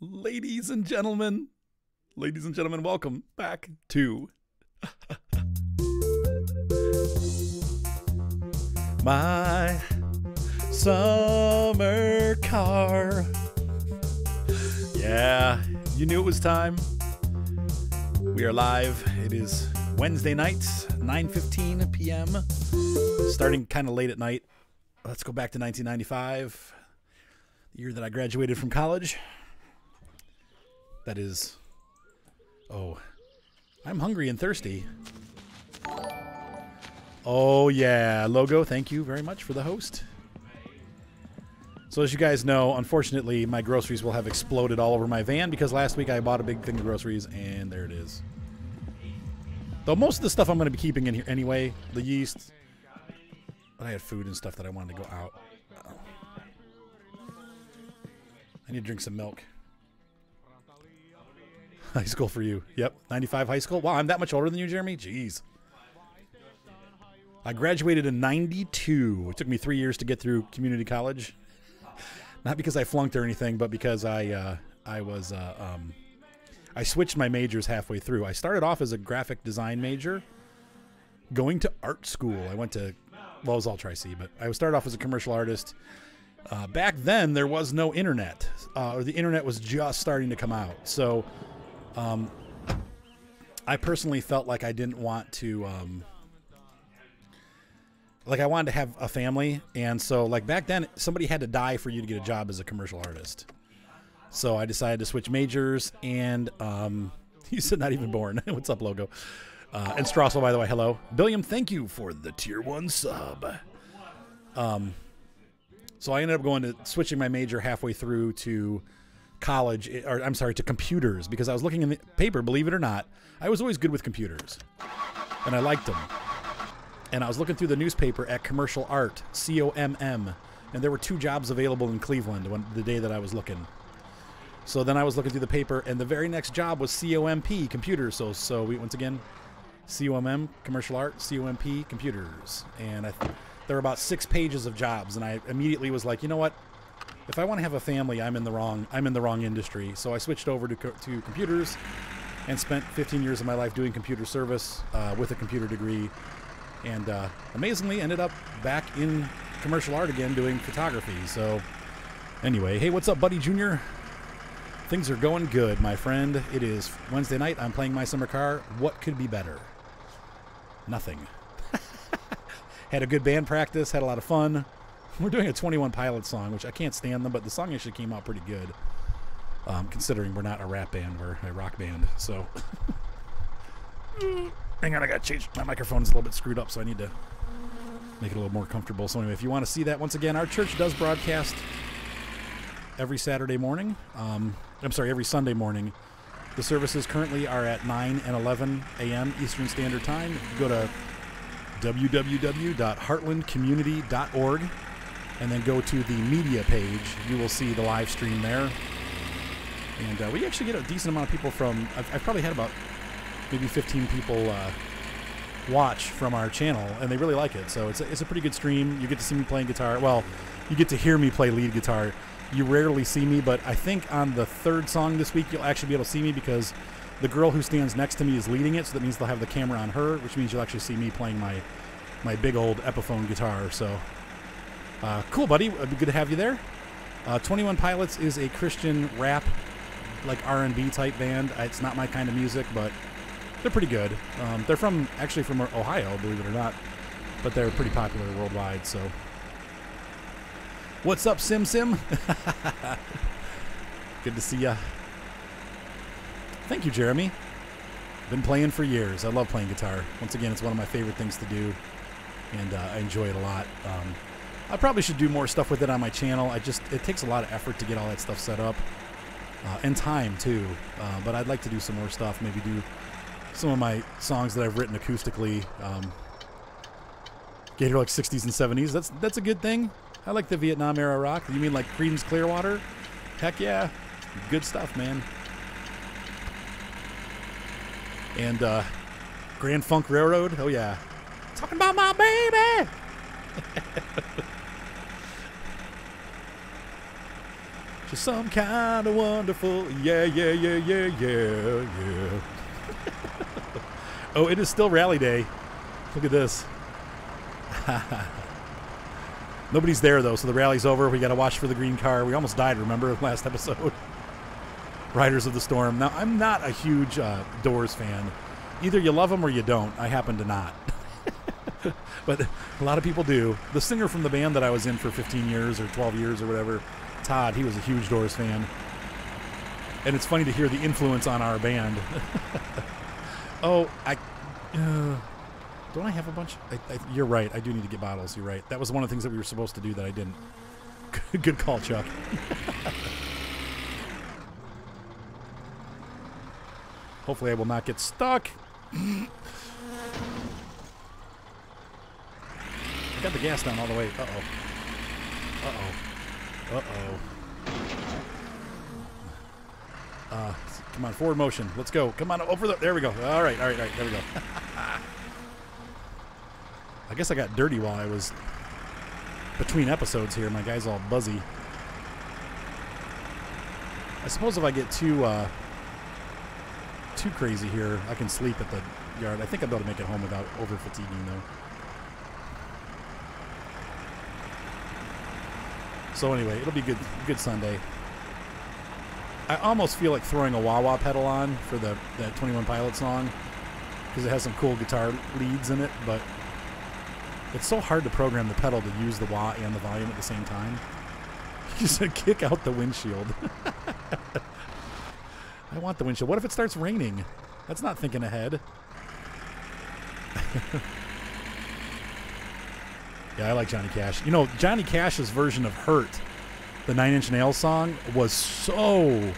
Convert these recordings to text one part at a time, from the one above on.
Ladies and gentlemen, welcome back to my summer car. Yeah, you knew it was time. We are live. It is Wednesday night, 9:15 p.m. Starting kind of late at night. Let's go back to 1995, the year that I graduated from college. That is... Oh, I'm hungry and thirsty. Oh, yeah. Logo, thank you very much for the host. So as you guys know, unfortunately, my groceries will have exploded all over my van because last week I bought a big thing of groceries, and there it is. Though most of the stuff I'm going to be keeping in here anyway, the yeast. But I had food and stuff that I wanted to go out. I need to drink some milk. High school for you. Yep, 95 high school. Wow, I'm that much older than you, Jeremy? Jeez. I graduated in 92. It took me 3 years to get through community college. Not because I flunked or anything, but because I switched my majors halfway through. I started off as a graphic design major, going to art school. I went to, well, it was all Tri-C, but I started off as a commercial artist. Back then, there was no internet, or the internet was just starting to come out. So I personally felt like I didn't want to, I wanted to have a family. And so, like, back then, somebody had to die for you to get a job as a commercial artist. So I decided to switch majors, and he said not even born. What's up, Logo? And Strassel, by the way, hello. Billiam, thank you for the tier 1 sub. So I ended up switching my major halfway through to college, or I'm sorry, to computers, because I was looking in the paper, believe it or not. I was always good with computers, and I liked them. And I was looking through the newspaper at commercial art, COMM, and there were 2 jobs available in Cleveland the day that I was looking. So then I was looking through the paper, and the very next job was COMP, computers. So we, once again, COMM, commercial art, COMP, computers. And there were about 6 pages of jobs, and I immediately was like, you know what? If I want to have a family, I'm in the wrong industry. So I switched over to computers and spent 15 years of my life doing computer service with a computer degree. And amazingly ended up back in commercial art again doing photography. So anyway, hey, what's up, Buddy Jr.? Things are going good, my friend. It is Wednesday night. I'm playing my summer car. What could be better? Nothing. Had a good band practice. Had a lot of fun. We're doing a 21 Pilots song, which I can't stand them, but the song actually came out pretty good. Considering we're not a rap band, we're a rock band. So, hang on, I got to change. My microphone's a little bit screwed up, so I need to make it a little more comfortable. So anyway, if you want to see that, once again, our church does broadcast every Saturday morning. Every Sunday morning. The services currently are at 9 and 11 a.m. Eastern Standard Time. Go to www.heartlandcommunity.org and then go to the media page. You will see the live stream there. And we actually get a decent amount of people from... I've probably had about maybe 15 people watch from our channel, and they really like it. So it's a pretty good stream. You get to see me playing guitar. Well, you get to hear me play lead guitar. You rarely see me, but I think on the 3rd song this week, you'll actually be able to see me because the girl who stands next to me is leading it, so that means they'll have the camera on her, which means you'll actually see me playing my big old Epiphone guitar. So, cool, buddy. It'd be good to have you there. 21 Pilots is a Christian rap, like R&B type band. It's not my kind of music, but they're pretty good. They're actually from Ohio, believe it or not, but they're pretty popular worldwide, so... What's up, Sim? Good to see ya. Thank you, Jeremy. Been playing for years. I love playing guitar. Once again, it's one of my favorite things to do, and I enjoy it a lot. I probably should do more stuff with it on my channel. It takes a lot of effort to get all that stuff set up, and time too. But I'd like to do some more stuff. Maybe do some of my songs that I've written acoustically. Get here like 60s and 70s. That's a good thing. I like the Vietnam era rock. You mean like Creedence Clearwater? Heck yeah. Good stuff, man. And Grand Funk Railroad. Oh yeah. Talking about my baby. Just some kind of wonderful, yeah, yeah, yeah, yeah, yeah, yeah. Oh, it is still rally day. Look at this. Nobody's there, though, so the rally's over. We got to watch for the green car. We almost died, remember, last episode? Riders of the Storm. Now, I'm not a huge Doors fan. Either you love them or you don't. I happen to not. But a lot of people do. The singer from the band that I was in for 15 years or 12 years or whatever, Todd, he was a huge Doors fan. And it's funny to hear the influence on our band. Oh, don't I have a bunch? You're right. I do need to get bottles. You're right. That was one of the things that we were supposed to do that I didn't. Good call, Chuck. Hopefully I will not get stuck. I got the gas down all the way. Uh-oh. Uh-oh. Uh-oh. Come on, forward motion. Let's go. Come on, over the... There we go. All right. There we go. I guess I got dirty while I was between episodes here. My guy's all buzzy. I suppose if I get too crazy here, I can sleep at the yard. I think I'll be able to make it home without over-fatiguing, though. So anyway, it'll be good Sunday. I almost feel like throwing a wah-wah pedal on for that 21 Pilots song because it has some cool guitar leads in it, but it's so hard to program the pedal to use the wah and the volume at the same time. You just kick out the windshield. I want the windshield. What if it starts raining? That's not thinking ahead. Yeah, I like Johnny Cash. You know, Johnny Cash's version of Hurt, the Nine Inch Nails song, was so...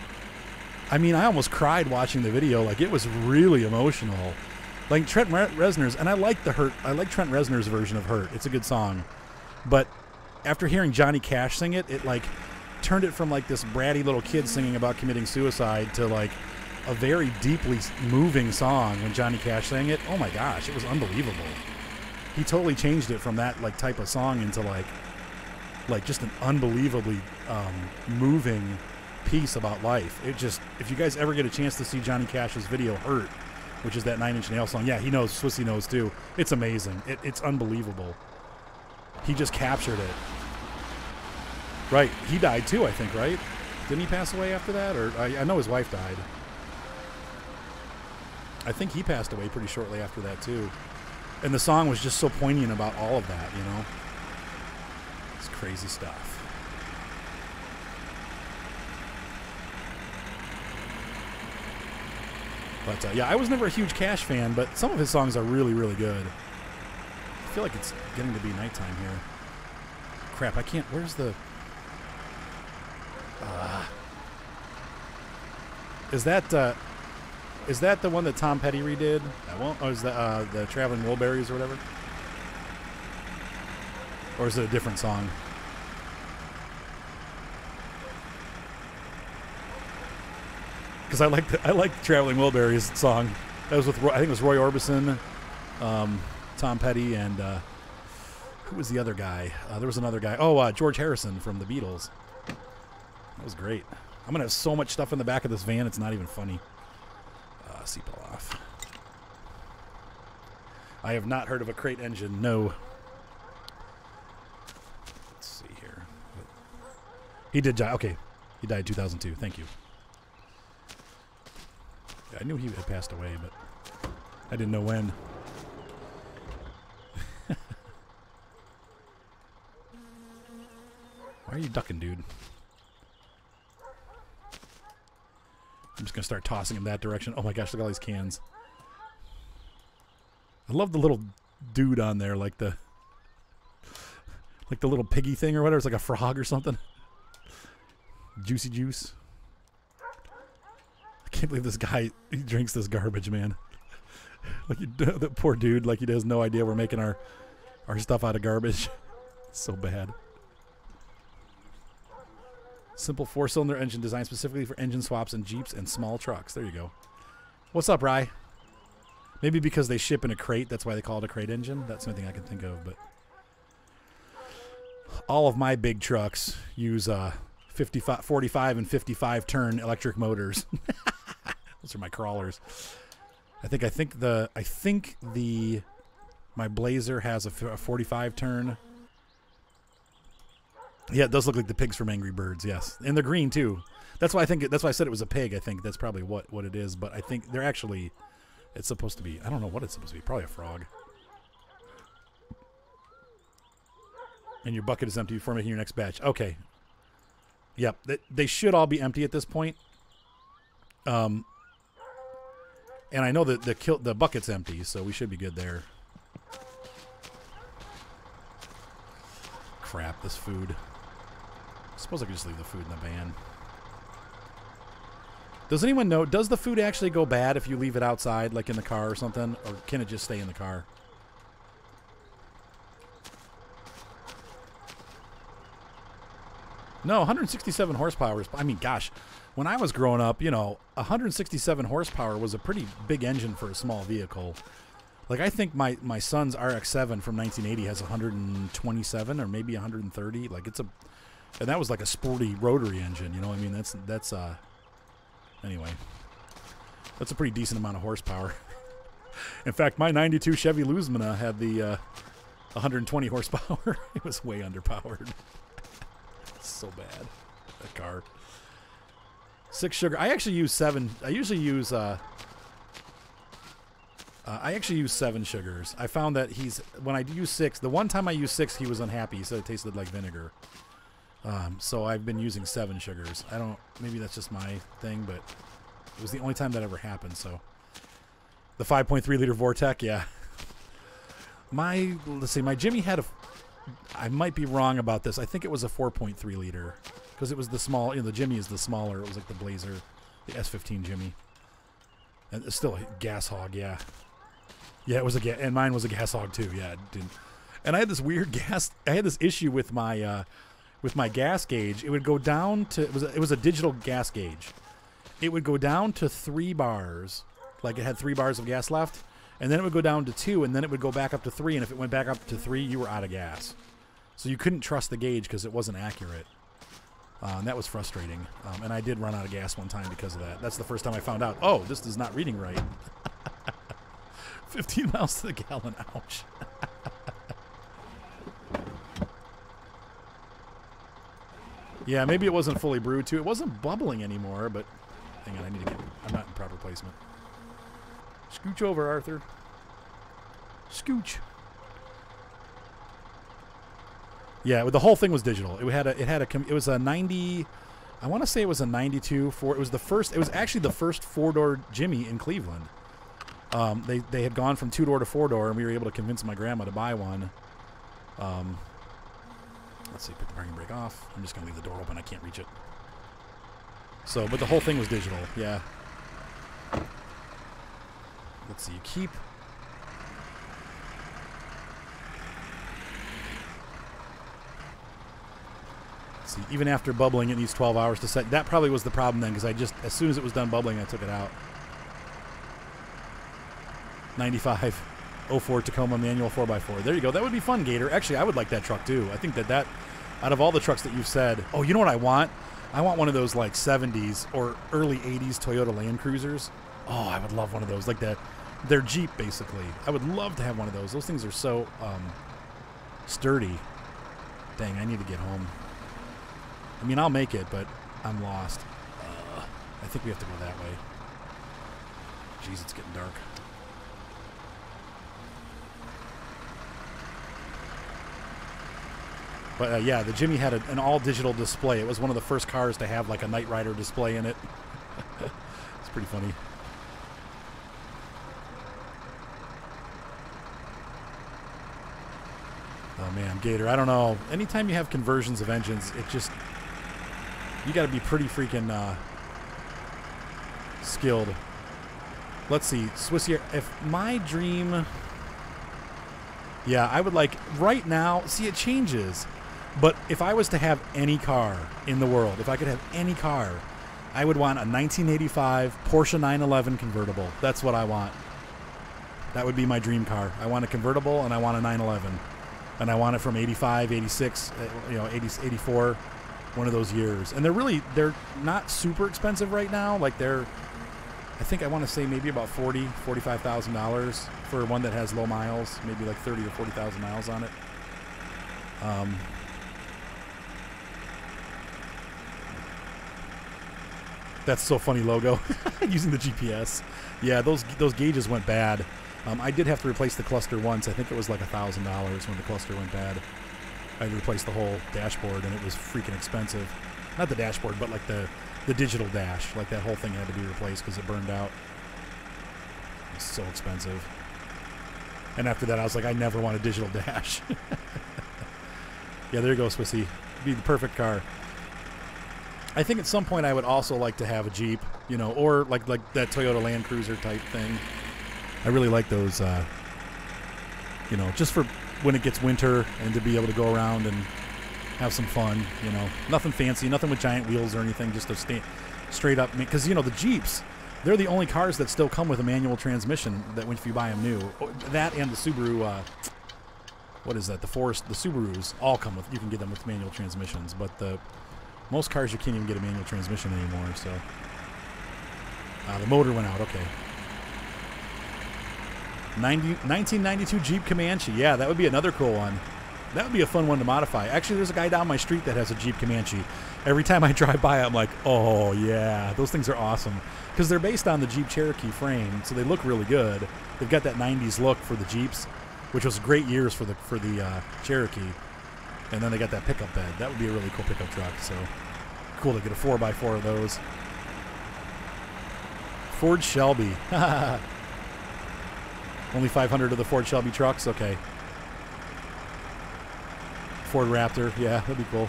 I mean, I almost cried watching the video. Like, it was really emotional. Like Trent Reznor's, and I like Trent Reznor's version of Hurt. It's a good song. But after hearing Johnny Cash sing it, it like turned it from like this bratty little kid singing about committing suicide to like a very deeply moving song when Johnny Cash sang it. Oh my gosh, it was unbelievable. He totally changed it from that like type of song into like just an unbelievably moving piece about life. It just, if you guys ever get a chance to see Johnny Cash's video Hurt, which is that Nine Inch Nails song, yeah, he knows, Swissy knows too. It's amazing. It's unbelievable. He just captured it. Right, he died too, I think, right? Didn't he pass away after that? Or I know his wife died. I think he passed away pretty shortly after that too. And the song was just so poignant about all of that, you know? It's crazy stuff. But, yeah, I was never a huge Cash fan, but some of his songs are really, really good. I feel like it's getting to be nighttime here. Crap, I can't... Where's the... Is that the one that Tom Petty redid? Oh, is that the Traveling Wilburys or whatever? Or is it a different song? Because I like the Traveling Wilburys song. That was with I think it was Roy Orbison, Tom Petty, and who was the other guy? There was another guy. Oh, George Harrison from the Beatles. That was great. I'm gonna have so much stuff in the back of this van. It's not even funny. Seatbelt off. I have not heard of a crate engine. No. Let's see here. He did die. Okay, he died in 2002. Thank you. Yeah, I knew he had passed away, but I didn't know when. Why are you ducking, dude? I'm just going to start tossing him that direction. Oh my gosh, look at all these cans. I love the little dude on there, like the little piggy thing or whatever. It's like a frog or something. Juicy Juice. I can't believe this guy, he drinks this garbage, man. Like, the poor dude, like he has no idea we're making our stuff out of garbage. It's so bad. Simple 4-cylinder engine designed specifically for engine swaps in Jeeps and small trucks. There you go. What's up, Rye? Maybe because they ship in a crate, that's why they call it a crate engine. That's the only thing I can think of. But all of my big trucks use 55, 45 and 55 turn electric motors. Those are my crawlers. I think my Blazer has a 45 turn. Yeah, it does look like the pigs from Angry Birds. Yes, and they're green too. That's why I said it was a pig. I think that's probably what it is. But I think they're actually. It's supposed to be. I don't know what it's supposed to be. Probably a frog. And your bucket is empty before making your next batch. Okay. Yep. They should all be empty at this point. And I know that the bucket's empty, so we should be good there. Crap, this food. I suppose I could just leave the food in the van. Does anyone know, does the food actually go bad if you leave it outside, like in the car or something? Or can it just stay in the car? No, 167 horsepower. I mean, gosh, when I was growing up, 167 horsepower was a pretty big engine for a small vehicle. Like, I think my son's RX-7 from 1980 has 127 or maybe 130. Like, and that was like a sporty rotary engine, I mean, anyway, that's a pretty decent amount of horsepower. In fact, my 92 Chevy Luzmina had the 120 horsepower. It was way underpowered. So bad, that car. 6 sugar. I actually use 7. I usually use I actually use 7 sugars. I found that when I use 6, the one time I used 6, he was unhappy. He said it tasted like vinegar. So I've been using 7 sugars. Maybe that's just my thing, but it was the only time that ever happened. So the 5.3 liter Vortec, yeah. Let's see, my Jimmy had I might be wrong about this. I think it was a 4.3 liter because it was the small. The Jimmy is the smaller. It was like the Blazer, the S15 Jimmy, and it's still a gas hog. Yeah, it was and mine was a gas hog too. Yeah, it didn't. And I had this weird I had this issue with my gas gauge. It would go down to it was a digital gas gauge. It would go down to 3 bars, like it had 3 bars of gas left. And then it would go down to 2, and then it would go back up to 3. And if it went back up to 3, you were out of gas. So you couldn't trust the gauge because it wasn't accurate. And that was frustrating. And I did run out of gas one time because of that. That's the first time I found out, oh, this is not reading right. 15 miles to the gallon. Ouch. Yeah, maybe it wasn't fully brewed, too. It wasn't bubbling anymore, but hang on, I'm not in proper placement. Scooch over, Arthur. Scooch. Yeah, the whole thing was digital. It was a 90. I want to say it was a 92 4. It was actually the first 4-door Jimmy in Cleveland. They had gone from 2-door to 4-door, and we were able to convince my grandma to buy one. Let's see, put the parking brake off. I'm just gonna leave the door open. I can't reach it. So, but the whole thing was digital. Yeah. Let's see, you keep. Let's see, even after bubbling, it needs 12 hours to set. That probably was the problem then, because as soon as it was done bubbling, I took it out. 95 04 Tacoma manual 4x4. There you go. That would be fun, Gator. Actually, I would like that truck too. I think that out of all the trucks that you've said, oh, you know what I want? I want one of those like 70s or early 80s Toyota Land Cruisers. Oh, I would love one of those, like that. They're Jeep, basically. I would love to have one of those. Those things are so sturdy. Dang, I need to get home. I mean, I'll make it, but I'm lost. I think we have to go that way. Jeez, it's getting dark. But yeah, the Jimmy had an all-digital display. It was one of the first cars to have like a Knight Rider display in it. It's pretty funny. Oh man, Gator, I don't know. Anytime you have conversions of engines, it just, you got to be pretty freaking skilled. Let's see, Swissie, if my dream, yeah, I would like, right now, see, it changes. But if I was to have any car in the world, if I could have any car, I would want a 1985 Porsche 911 convertible. That's what I want. That would be my dream car. I want a convertible and I want a 911. And I want it from 85, 86, 80, 84. one of those years. And they're not super expensive right now. Like I think I want to say maybe about $45,000 for one that has low miles, maybe like 30 or 40,000 miles on it. That's so funny logo using the GPS. Yeah, those gauges went bad. I did have to replace the cluster once. I think it was like $1,000 when the cluster went bad. I had to replace the whole dashboard, and it was freaking expensive. Not the dashboard, but like the digital dash. Like that whole thing had to be replaced because it burned out. It's so expensive. And after that, I was like, I never want a digital dash. Yeah, there you go, Swissy. It'd be the perfect car. I think at some point I would also like to have a Jeep, you know, or like that Toyota Land Cruiser type thing. I really like those, you know, just for when it gets winter and to be able to go around and have some fun, you know. Nothing fancy, nothing with giant wheels or anything, just a straight up, because, you know, the Jeeps, they're the only cars that still come with a manual transmission that if you buy them new. That and the Subaru, what is that, the Subarus all come with, you can get them with manual transmissions, but most cars you can't even get a manual transmission anymore, so. The motor went out, okay. 1992 Jeep Comanche. Yeah, that would be another cool one. That would be a fun one to modify. Actually, there's a guy down my street that has a Jeep Comanche. Every time I drive by, I'm like, oh, yeah, those things are awesome. Because they're based on the Jeep Cherokee frame, so they look really good. They've got that 90s look for the Jeeps, which was great years for the Cherokee. And then they got that pickup bed. That would be a really cool pickup truck, so cool to get a 4x4 of those. Ford Shelby. Only 500 of the Ford Shelby trucks? Okay. Ford Raptor. Yeah, that'd be cool.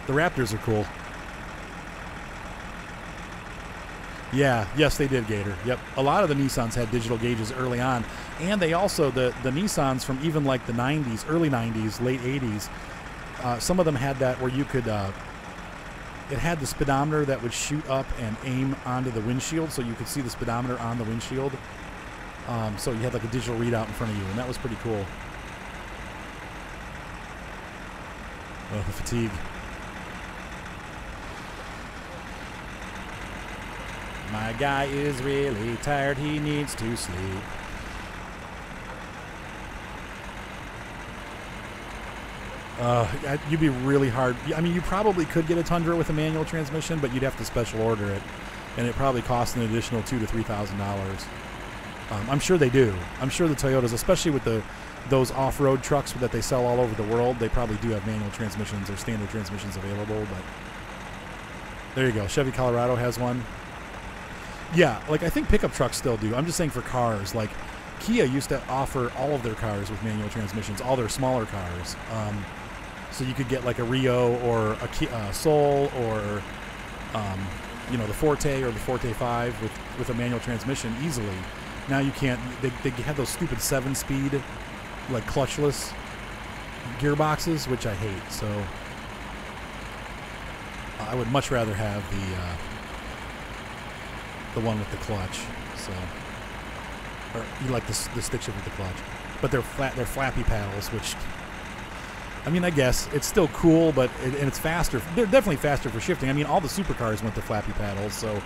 The Raptors are cool. Yeah, yes, they did, Gator. Yep. A lot of the Nissans had digital gauges early on. And they also, the Nissans from even like the 90s, early 90s, late 80s, some of them had that where you could, it had the speedometer that would shoot up and aim onto the windshield, so you could see the speedometer on the windshield. So you had like a digital readout in front of you, and that was pretty cool. Oh, the fatigue. My guy is really tired. He needs to sleep. You'd be really hard. I mean, you probably could get a Tundra with a manual transmission, but you'd have to special order it, and it probably costs an additional $2,000 to $3,000. I'm sure they do. I'm sure the Toyotas, especially with those off-road trucks that they sell all over the world, they probably do have manual transmissions or standard transmissions available. But there you go. Chevy Colorado has one. Yeah, like I think pickup trucks still do. I'm just saying for cars. Like Kia used to offer all of their cars with manual transmissions, all their smaller cars. So you could get like a Rio or a Soul or you know, the Forte or the Forte 5 with a manual transmission easily. Now you can't. They have those stupid 7-speed, like clutchless gearboxes, which I hate. So I would much rather have the one with the clutch. So, or you like the stick shift with the clutch, but they're flappy paddles, which, I mean, I guess it's still cool, but and it's faster. They're definitely faster for shifting. I mean, all the supercars went to flappy paddles, so.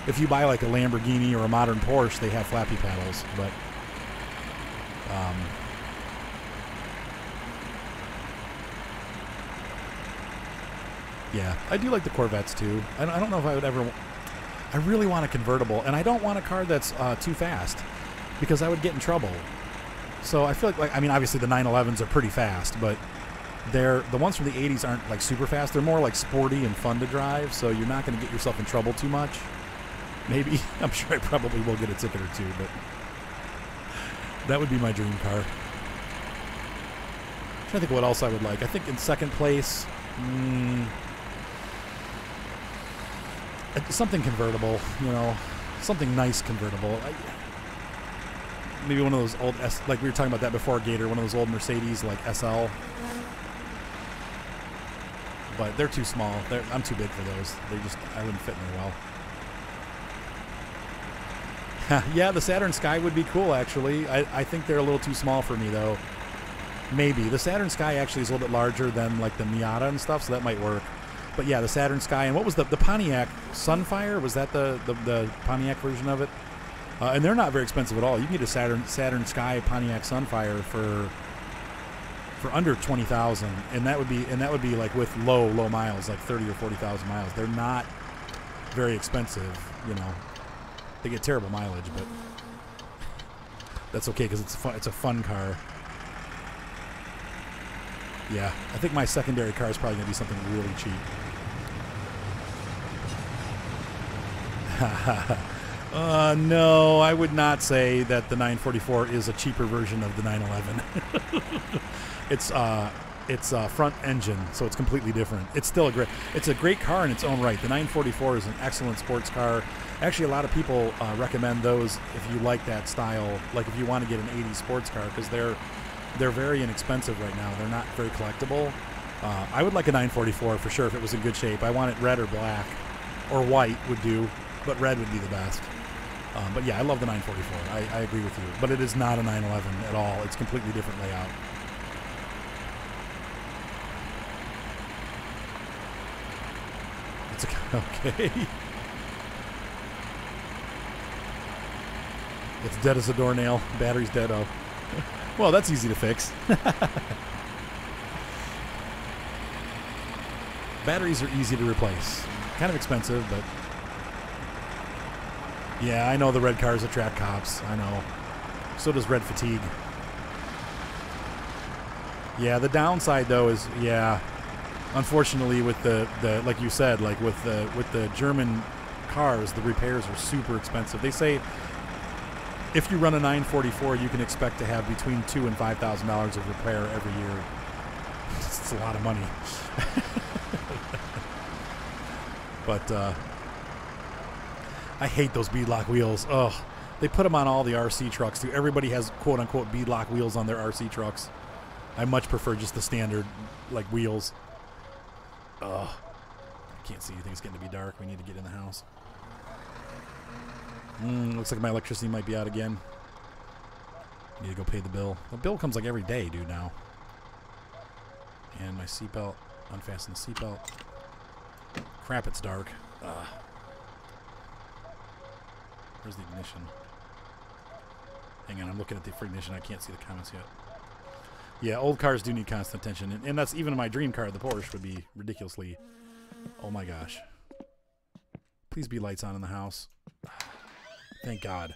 If you buy like a Lamborghini or a modern Porsche, they have flappy paddles, but yeah, I do like the Corvettes too. I don't know if I would ever. I really want a convertible, and I don't want a car that's too fast because I would get in trouble. So I feel like I mean, obviously the 911s are pretty fast, but the ones from the 80s aren't like super fast. They're more like sporty and fun to drive, so you're not going to get yourself in trouble too much. Maybe. I'm sure I probably will get a ticket or two, but that would be my dream car. I'm trying to think of what else I would like. I think in second place, something convertible, you know, something nice convertible. Maybe one of those old, like we were talking about that before, Gator, one of those old Mercedes, like SL. But they're too small. I'm too big for those. I wouldn't fit in there well. Yeah, the Saturn Sky would be cool, actually. I think they're a little too small for me, though. Maybe. The Saturn Sky actually is a little bit larger than, like, the Miata and stuff, so that might work. But yeah, the Saturn Sky, and what was the Pontiac Sunfire? Was that the Pontiac version of it? And they're not very expensive at all. You can get a Saturn Sky Pontiac Sunfire for under 20,000, and that would be like with low miles, like 30 or 40,000 miles. They're not very expensive, you know. They get terrible mileage, but that's okay because it's a fun car. Yeah, I think my secondary car is probably going to be something really cheap. No, I would not say that the 944 is a cheaper version of the 911. It's front engine, so it's completely different. It's still a great car in its own right. The 944 is an excellent sports car. Actually, a lot of people recommend those if you like that style, like if you want to get an 80s sports car, because they're very inexpensive right now. They're not very collectible. I would like a 944 for sure if it was in good shape. I want it red or black, or white would do, but red would be the best. But yeah, I love the 944. I agree with you. But it is not a 911 at all. It's completely different layout. It's okay. It's dead as a doornail. Battery's dead. Oh. Well, that's easy to fix. Batteries are easy to replace. Kind of expensive, but... Yeah, I know the red cars attract cops. I know. So does red fatigue. Yeah, the downside, though, is... Yeah, unfortunately, with the like you said, like with the German cars, the repairs are super expensive. They say... If you run a 944, you can expect to have between $2,000 and $5,000 of repair every year. It's a lot of money. But I hate those beadlock wheels. Ugh. They put them on all the RC trucks, too. Everybody has quote-unquote beadlock wheels on their RC trucks. I much prefer just the standard, like, wheels. Ugh. I can't see anything. It's getting to be dark. We need to get in the house. Looks like my electricity might be out again. Need to go pay the bill. The bill comes like every day, dude, now. And my seatbelt. Unfasten the seatbelt. Crap, it's dark. Where's the ignition? Hang on, I'm looking at the ignition. I can't see the comments yet. Yeah, old cars do need constant attention. And that's even my dream car, the Porsche, would be ridiculously... Oh my gosh. Please be lights on in the house. Thank God.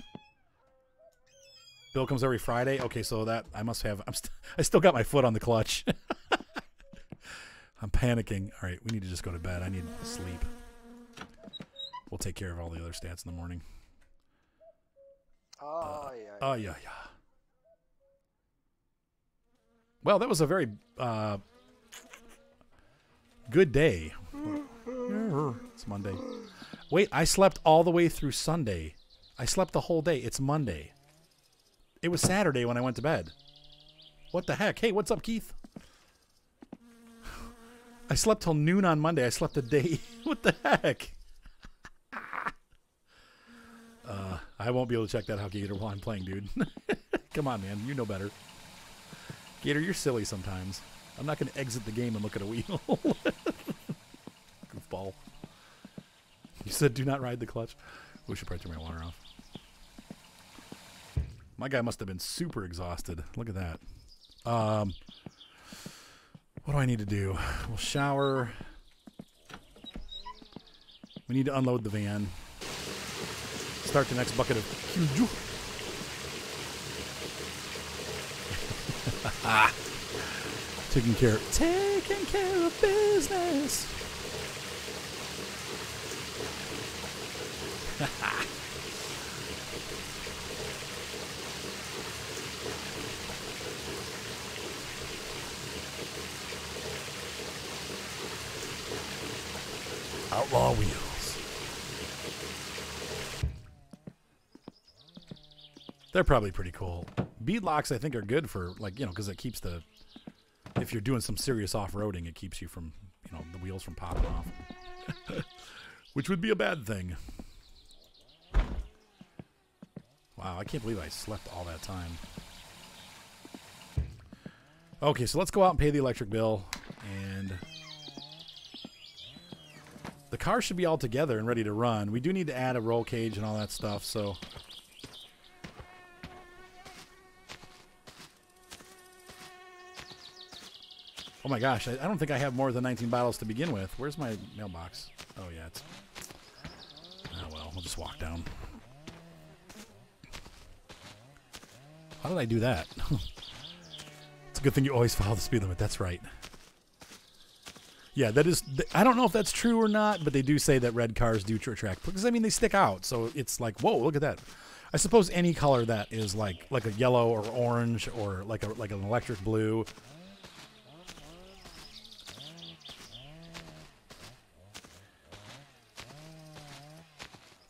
Bill comes every Friday. Okay, so that I must have. I still got my foot on the clutch. I'm panicking. All right, we need to just go to bed. I need sleep. We'll take care of all the other stats in the morning. Yeah. Well, that was a very good day. It's Monday. Wait, I slept all the way through Sunday. I slept the whole day. It's Monday. It was Saturday when I went to bed. What the heck? Hey, what's up, Keith? I slept till noon on Monday. I slept a day. What the heck? I won't be able to check that out, Gator, while I'm playing, dude. Come on, man. You know better. Gator, you're silly sometimes. I'm not going to exit the game and look at a wheel. Goofball. You said do not ride the clutch. We should probably turn my water off. My guy must have been super exhausted. Look at that. What do I need to do? We'll shower. We need to unload the van. Start the next bucket of... Taking care of business. Outlaw wheels. They're probably pretty cool. Beadlocks, I think, are good for, like, you know, because it keeps the... If you're doing some serious off-roading, it keeps you from, you know, the wheels from popping off. Which would be a bad thing. Wow, I can't believe I slept all that time. Okay, so let's go out and pay the electric bill. And The car should be all together and ready to run. We do need to add a roll cage and all that stuff, so... Oh my gosh, I don't think I have more than 19 bottles to begin with. Where's my mailbox? Oh yeah, it's... Oh well, we'll just walk down. How did I do that? It's a good thing you always follow the speed limit. That's right. Yeah, that is... I don't know if that's true or not, but they do say that red cars do attract... Because, I mean, they stick out, so it's like, whoa, look at that. I suppose any color that is like a yellow or orange or like an electric blue...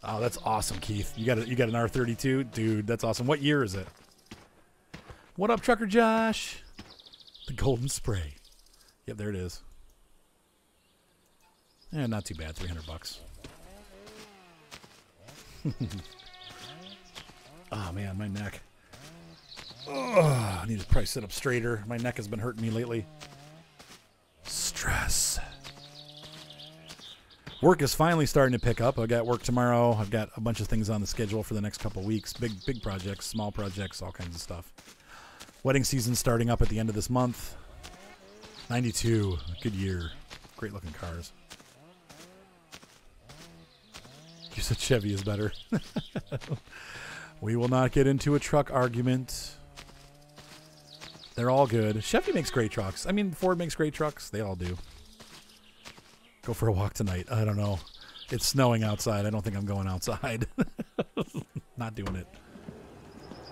Oh, that's awesome, Keith. You got an R32? Dude, that's awesome. What year is it? What up, Trucker Josh? The Golden Spray. Yep, there it is. Yeah, not too bad. $300. Oh, man, my neck. Oh, I need to probably sit up straighter. My neck has been hurting me lately. Stress. Work is finally starting to pick up. I got work tomorrow. I've got a bunch of things on the schedule for the next couple of weeks. Big projects, small projects, all kinds of stuff. Wedding season starting up at the end of this month. 92, good year. Great looking cars. You said Chevy is better. We will not get into a truck argument. They're all good. Chevy makes great trucks. I mean, Ford makes great trucks. They all do. Go for a walk tonight. I don't know. It's snowing outside. I don't think I'm going outside. Not doing it.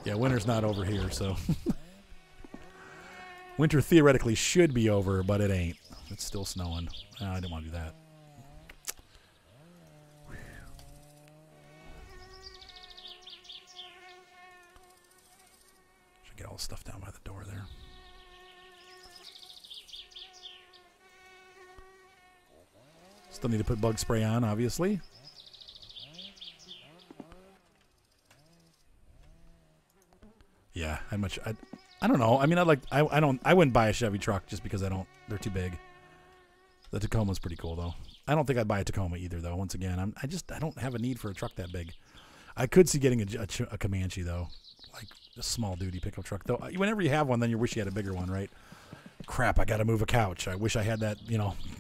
Yeah, winter's not over here, so. Winter theoretically should be over, but it ain't. It's still snowing. I didn't want to do that. Should get all the stuff down by the door there. Still need to put bug spray on, obviously. Yeah, I don't know. I mean, I wouldn't buy a Chevy truck just because they're too big. The Tacoma's pretty cool though. I don't think I'd buy a Tacoma either though. Once again, I don't have a need for a truck that big. I could see getting a Comanche though, like a small duty pickup truck though. Whenever you have one, then you wish you had a bigger one, right? Crap, I got to move a couch. I wish I had that,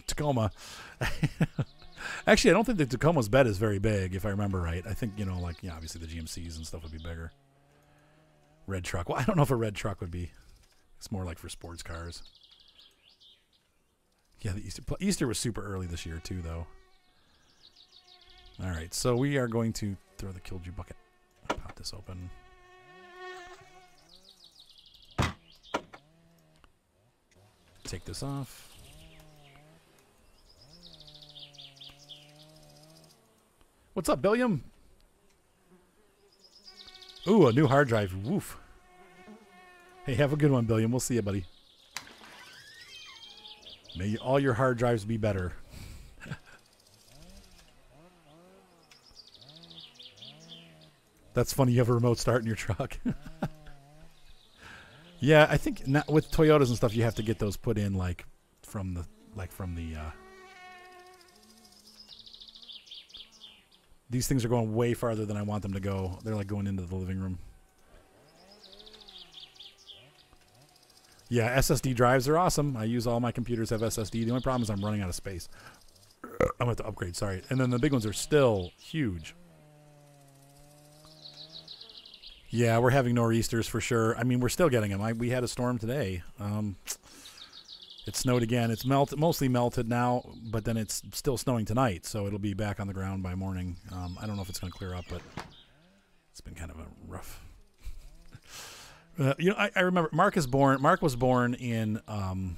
Tacoma. Actually, I don't think the Tacoma's bed is very big, if I remember right. I think, obviously the GMCs and stuff would be bigger. Red truck. Well, I don't know if a red truck would be. It's more like for sports cars. Yeah, the Easter was super early this year, too, though. All right, so we are going to throw the Kilju bucket. Pop this open. Take this off. What's up, Billiam? Ooh, a new hard drive. Woof. Hey, have a good one, Billiam. We'll see you, buddy. May all your hard drives be better. That's funny. You have a remote start in your truck. Yeah, I think with Toyotas and stuff, you have to get those put in from the. These things are going way farther than I want them to go. They're like going into the living room. Yeah, SSD drives are awesome. I use all my computers have SSD. The only problem is I'm running out of space. I'm going to have to upgrade, sorry. And then the big ones are still huge. Yeah, we're having nor'easters for sure. I mean, we're still getting them. We had a storm today. It snowed again. It's mostly melted now, but then it's still snowing tonight, so it'll be back on the ground by morning. I don't know if it's going to clear up, but it's been kind of a rough. I remember Mark was born in on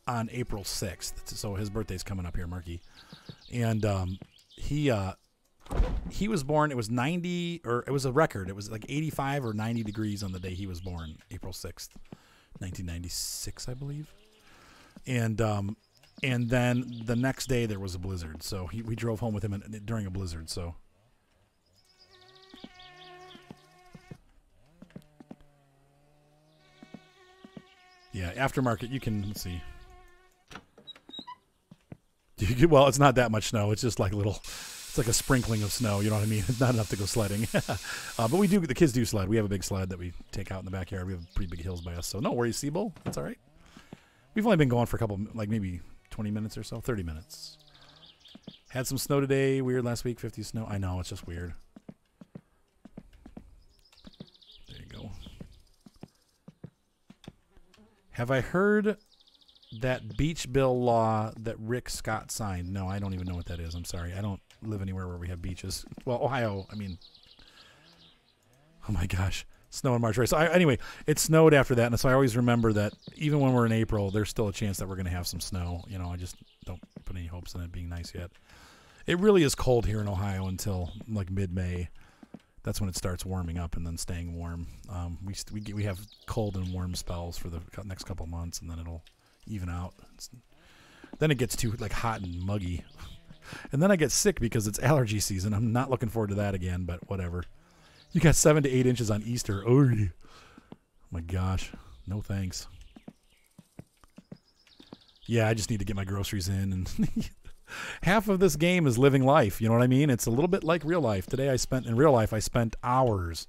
April 6th, so his birthday's coming up here, Marky, and he was born. It was 90, or it was a record. It was like 85 or 90 degrees on the day he was born, April 6th, 1996, I believe. And then the next day there was a blizzard, so we drove home with him during a blizzard. So yeah, aftermarket. You can let's see. Well, it's not that much snow. It's just like it's like a sprinkling of snow. You know what I mean? It's not enough to go sledding. But the kids do sled. We have a big sled that we take out in the backyard. We have pretty big hills by us. So no worries, Siebel. That's all right. We've only been going for a couple, like maybe 20 minutes or so, 30 minutes. Had some snow today. Weird last week, 50 snow. I know, it's just weird. There you go. Have I heard that beach bill law that Rick Scott signed? No, I don't even know what that is. I'm sorry. I don't live anywhere where we have beaches. Well, Ohio, I mean, oh my gosh. Snow in March, right? So anyway, it snowed after that, and so I always remember that even when we're in April, there's still a chance that we're going to have some snow. You know, I just don't put any hopes in it being nice yet. It really is cold here in Ohio until like mid-May. That's when it starts warming up and then staying warm. We have cold and warm spells for the next couple months, and then it'll even out. Then it gets too like hot and muggy, and then I get sick because it's allergy season. I'm not looking forward to that again, but whatever. You got 7 to 8 inches on Easter. Oh my gosh. No thanks. Yeah, I just need to get my groceries in. And half of this game is living life. You know what I mean? It's a little bit like real life. Today I spent hours.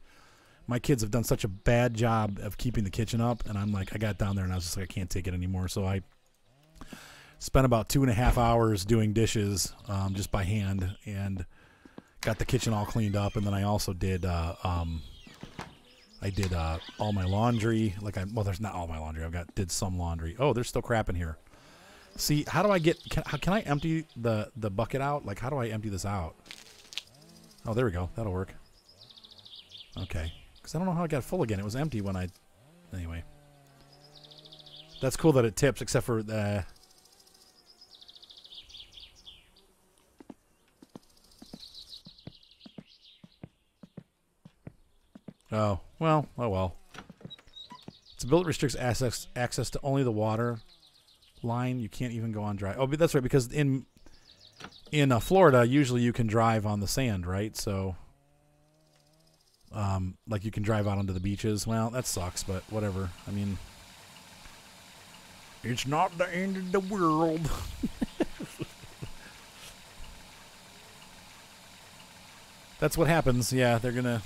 My kids have done such a bad job of keeping the kitchen up. And I'm like, I got down there and I was just like, I can't take it anymore. So I spent about 2.5 hours doing dishes just by hand. And got the kitchen all cleaned up, and then I also did all my laundry. There's not all my laundry. Did some laundry. Oh, there's still crap in here. See, how do I can I empty the bucket out? Like, how do I empty this out? Oh, there we go. That'll work. Okay, because I don't know how it got full again. It was empty when anyway. That's cool that it tips, except for the. Oh, well, oh well. It's a bill that restricts access to only the water line. You can't even go on dry. Oh, but that's right, because in Florida, usually you can drive on the sand, right? So, like you can drive out onto the beaches. Well, that sucks, but whatever. I mean, it's not the end of the world. That's what happens. Yeah, they're going to...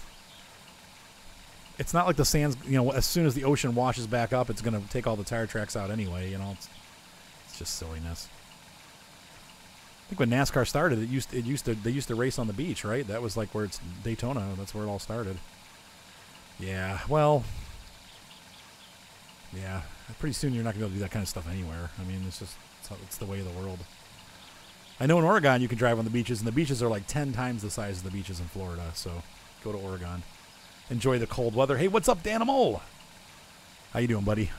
It's not like the sand's, as soon as the ocean washes back up, it's going to take all the tire tracks out anyway, It's just silliness. I think when NASCAR started, they used to race on the beach, right? That was like where it's Daytona. That's where it all started. Yeah, well, yeah. Pretty soon you're not going to be able to do that kind of stuff anywhere. I mean, it's the way of the world. I know in Oregon you can drive on the beaches, and the beaches are like 10 times the size of the beaches in Florida. So go to Oregon. Enjoy the cold weather. Hey, what's up, Danimal? How you doing, buddy?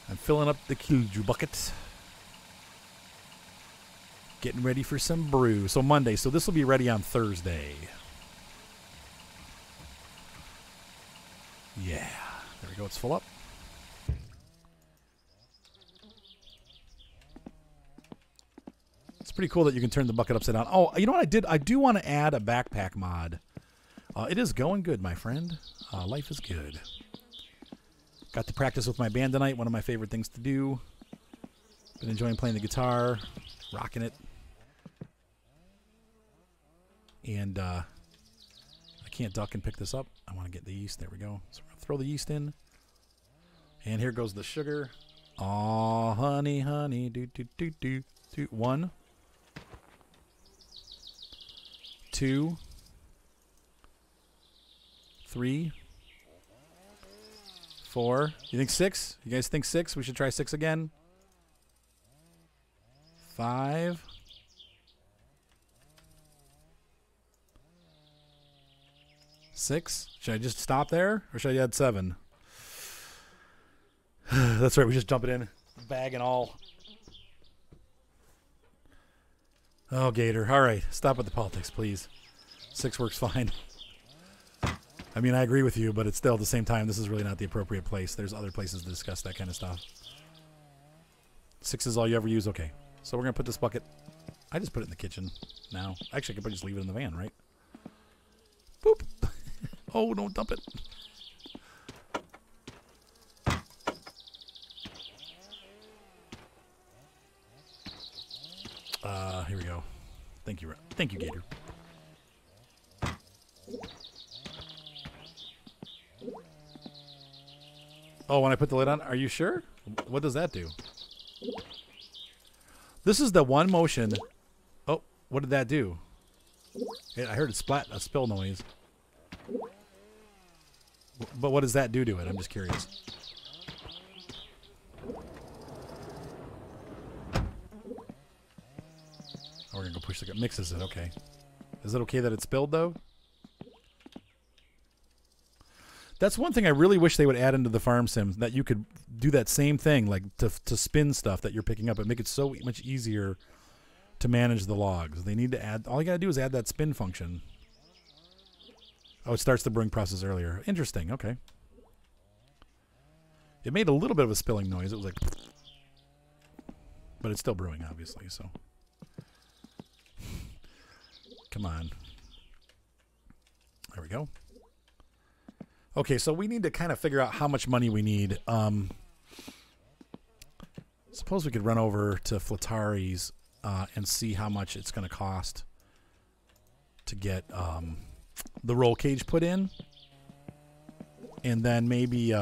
I'm filling up the Kilju bucket. Getting ready for some brew. So Monday. So this will be ready on Thursday. Yeah. There we go. It's full up. It's pretty cool that you can turn the bucket upside down. Oh, you know what I did? I do want to add a backpack mod. It is going good, my friend. Life is good. Got to practice with my band tonight, one of my favorite things to do. Been enjoying playing the guitar, rocking it. And I can't duck and pick this up. I want to get the yeast. There we go. So we're going to throw the yeast in. And here goes the sugar. Aw, honey, honey. Do, do, do, do, do. 1, 2, 3, 4. You think 6? You guys think 6? We should try 6 again. 5. 6. Should I just stop there, or should I add 7? That's right. We just dump it in, bag and all. Oh, Gator. All right, stop with the politics, please. 6 works fine. I mean, I agree with you, but it's still at the same time, this is really not the appropriate place. There's other places to discuss that kind of stuff. 6 is all you ever use? Okay. So we're going to put this bucket... I just put it in the kitchen now. Actually, I could just leave it in the van, right? Boop. Oh, don't dump it. Here we go. Thank you. Thank you, Gator. Oh, when I put the lid on, are you sure? What does that do? This is the one motion. Oh, what did that do? I heard it splat, a spill noise. But what does that do to it? I'm just curious. Oh, we're gonna go push the mixes it. Okay. Is it okay that it spilled though? That's one thing I really wish they would add into the farm sims, that you could do that same thing, like to spin stuff that you're picking up and make it so much easier to manage the logs. They need to add, all you gotta do is add that spin function. Oh, it starts the brewing process earlier. Interesting, okay. It made a little bit of a spilling noise. It was like, but it's still brewing, obviously, so. Come on. There we go. Okay, so we need to kind of figure out how much money we need. Suppose we could run over to Flatari's and see how much it's going to cost to get the roll cage put in. And then maybe...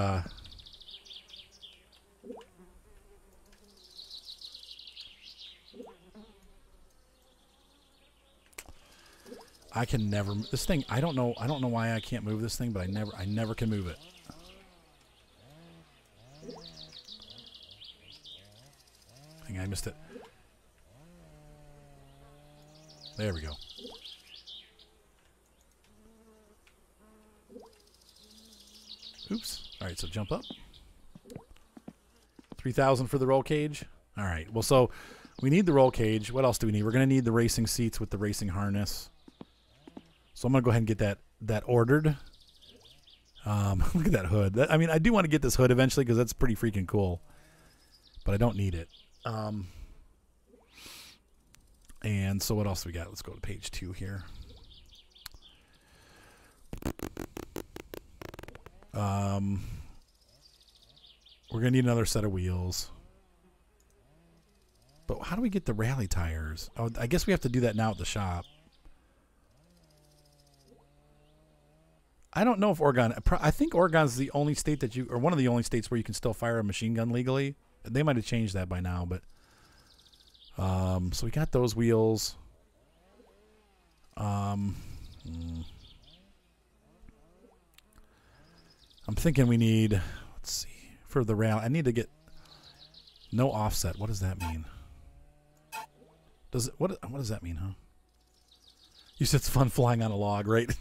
I can never, this thing, I don't know why I can't move this thing, but I never can move it. I think I missed it. There we go. Oops. All right, so jump up. 3,000 for the roll cage. All right. Well, so we need the roll cage. What else do we need? We're going to need the racing seats with the racing harness. So I'm going to go ahead and get that ordered. Look at that hood. I mean, I do want to get this hood eventually because that's pretty freaking cool. But I don't need it. And so what else do we got? Let's go to page 2 here. We're going to need another set of wheels. But how do we get the rally tires? Oh, I guess we have to do that now at the shop. I don't know if Oregon... I think Oregon's the only state that you... Or one of the only states where you can still fire a machine gun legally. They might have changed that by now, but... so we got those wheels. I'm thinking we need... Let's see. For the rail, I need to get... No offset. What does that mean? What does that mean, huh? You said it's fun flying on a log, right?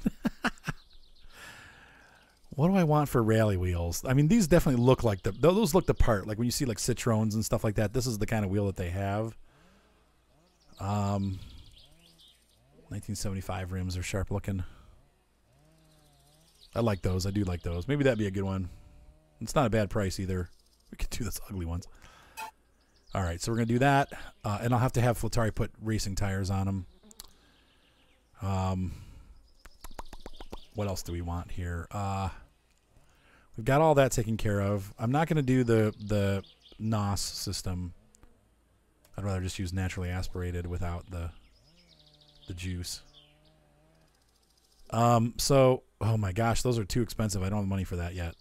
What do I want for rally wheels? I mean, these definitely look like those look the part. Like when you see like Citroens and stuff like that, this is the kind of wheel that they have. 1975 rims are sharp looking. I like those. I do like those. Maybe that'd be a good one. It's not a bad price either. We could do those ugly ones. All right, so we're gonna do that, and I'll have to have Flatari put racing tires on them. What else do we want here? We've got all that taken care of. I'm not going to do the NOS system. I'd rather just use naturally aspirated without the juice. So, oh my gosh, those are too expensive. I don't have money for that yet.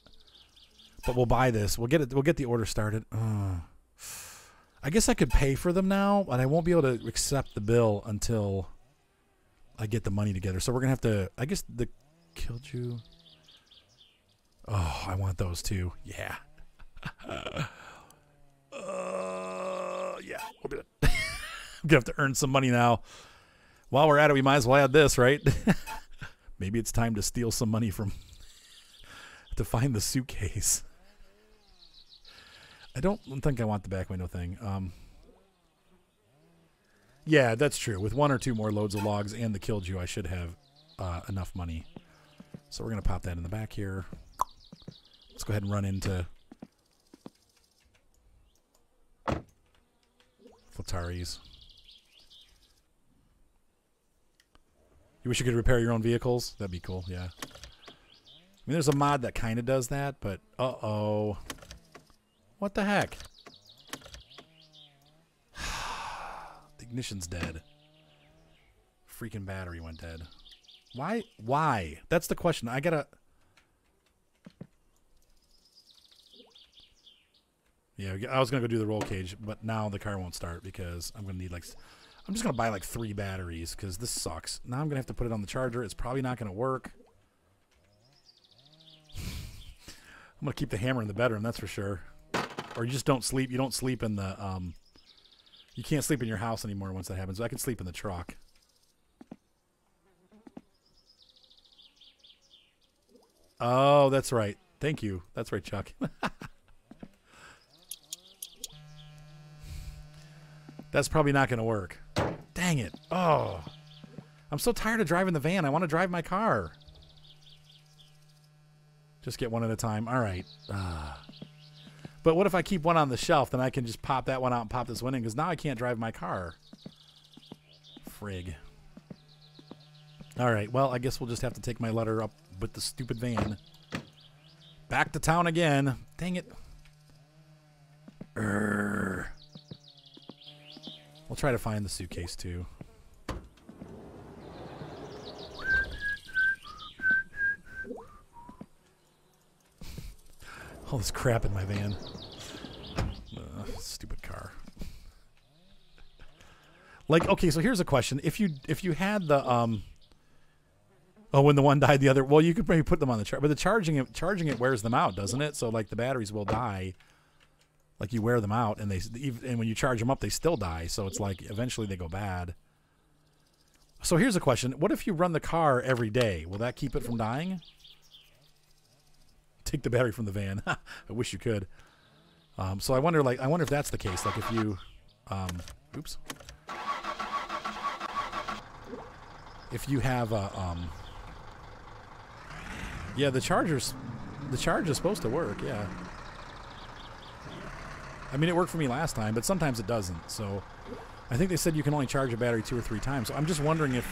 But we'll buy this. We'll get the order started. I guess I could pay for them now, but I won't be able to accept the bill until I get the money together. So we're going to have to, I guess the Kilju. Oh, I want those too. Yeah. Yeah, we'll do it. I'm going to have to earn some money now. While we're at it, we might as well add this, right? Maybe it's time to steal some money from, to find the suitcase. I don't think I want the back window thing. Yeah, that's true. With 1 or 2 more loads of logs and the Kilju, I should have enough money. So we're going to pop that in the back here. Let's go ahead and run into Flatari's. You wish you could repair your own vehicles? That'd be cool, yeah. I mean, there's a mod that kind of does that, but uh-oh. What the heck? The Ignition's dead. Freaking battery went dead. Why? Why? That's the question. I gotta... Yeah, I was going to go do the roll cage, but now the car won't start because I'm going to need like... I'm just going to buy like 3 batteries because this sucks. Now I'm going to have to put it on the charger. It's probably not going to work. I'm going to keep the hammer in the bedroom, that's for sure. Or you just don't sleep. You don't sleep in the... you can't sleep in your house anymore once that happens. I can sleep in the truck. Oh, that's right. Thank you. That's right, Chuck. That's probably not going to work. Dang it. Oh. I'm so tired of driving the van. I want to drive my car. Just get one at a time. All right. But what if I keep one on the shelf? Then I can just pop that one out and pop this one in because now I can't drive my car. Frig. All right. Well, I guess we'll just have to take my letter up with the stupid van. Back to town again. Dang it. We'll try to find the suitcase, too. All this crap in my van. Stupid car. Like, okay, so here's a question. If you had the oh, when the one died, the other, well, you could maybe put them on the charge, but the charging it wears them out, doesn't it? So like the batteries will die. Like you wear them out, and and when you charge them up, they still die. So it's like eventually they go bad. So here's a question: what if you run the car every day? Will that keep it from dying? Take the battery from the van. I wish you could. So I wonder if that's the case. Like if you, oops, if you have a, yeah, the charge is supposed to work. Yeah. I mean, it worked for me last time, but sometimes it doesn't. So I think they said you can only charge a battery 2 or 3 times. So I'm just wondering if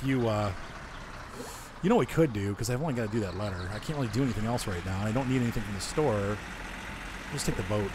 you, you know what we could do, because I've only got to do that letter. I can't really do anything else right now. And I don't need anything from the store. Just take the boat.